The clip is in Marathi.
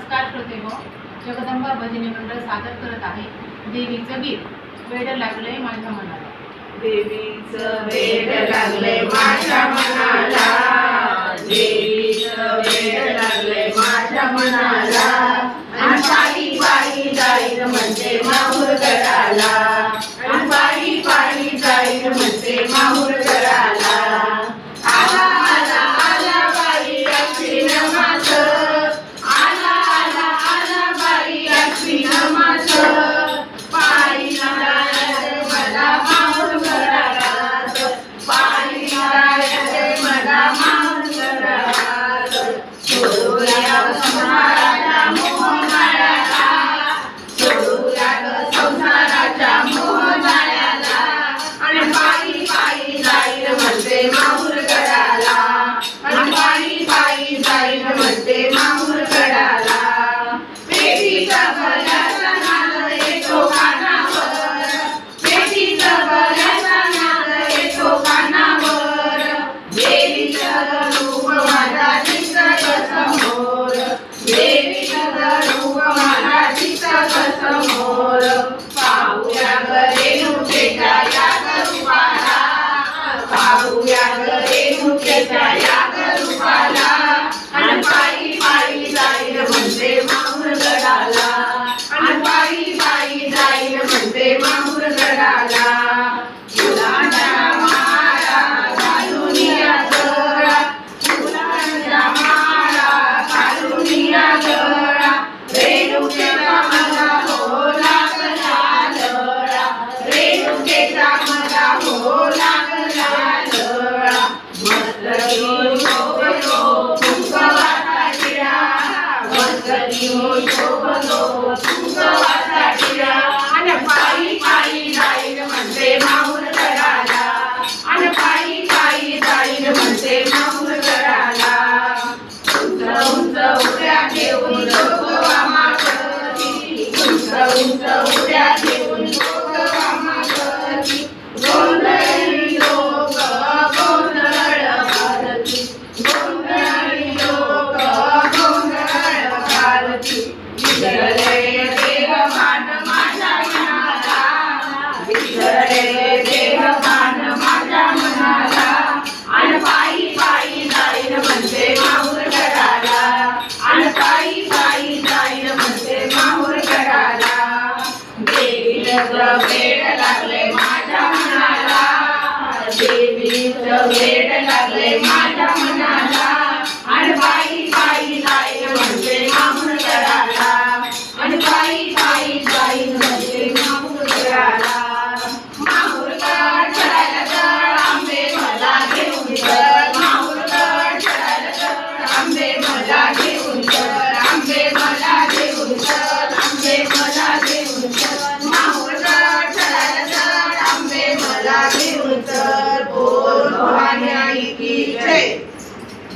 नमस्कार श्रोतेहो, जगदंबा भजनी मंडळ सादर करत आहे देवीचं गीत. वेड लागले माझ्या मनाला. देवीचं वेड लागले माझ्या मनाला, देवीचं वेड लागले माझ्या मनाला. आणि पायी पायी जाईल म्हणजे माहुरगडाला, आणि पायी पायी जाईल म्हणजे माहुरगडाला. आला आला आला बाई अश्विन मास, आला आला आला बाई अश्विन मास. पायी जायचे मला माहुरगडाला, पायी जायचे मला माहुरगडाला. सोडूया संसाराच्या मोहमाळ्याला, सोडूया संसाराच्या मोहमाळ्याला. आणि पायी पायी जाईल म्हणते माहुरगडाला, आणि पायी पायी जाईल म्हणते माहुरगडाला. पेटीचा गल्याचा नाद येतो कानावर, पेटीचा गल्याचा नाद येतो कानावर. देवीचं रूप माझा दिसत समोर, देवीचं रूप माझा दिसत समोर. पाहूया ग रेणुकेच्या या रूपाला, पाहूया ग रेणुकेच्या या रूपाला. आणि पायी पायी जाईल म्हणते माहुरगडाला, आणि पायी पायी जाईल म्हणते माहुरगडाला. फुलांच्या माळा घालून या गळा, फुलांच्या माळा घालून या गळा. रेणुकेचा मला हो लागला लळा, रेणुकेचा मला हो लागला लळा. मस्तकी शोभतो कुंकवाचा टिळा, मस्तकी शोभतो कुंकवाचा टिळा. आणि पायी पायी जाईल म्हणते माहुरगडाला, आणि पायी पायी जाईल म्हणते माहुरगडाला. उंच उंच उड्या घेऊन जोगवा मागती, उंच उंच उड्या घेऊन जोगवा मागती. गोंधळी लोक गोंधळ घालती, गोंधळी लोक गोंधळ घालती. विसरले देहभान माझ्या मनाला, विसरले देहभान माझ्या मनाला. आणि पायी पायी जाईल म्हणते माहुरगडाला, आणि पायी पायी जाईल म्हणते माहुरगडाला. देवीचं वेड लागले माझ्या मनाला, देवीचं वेड लागले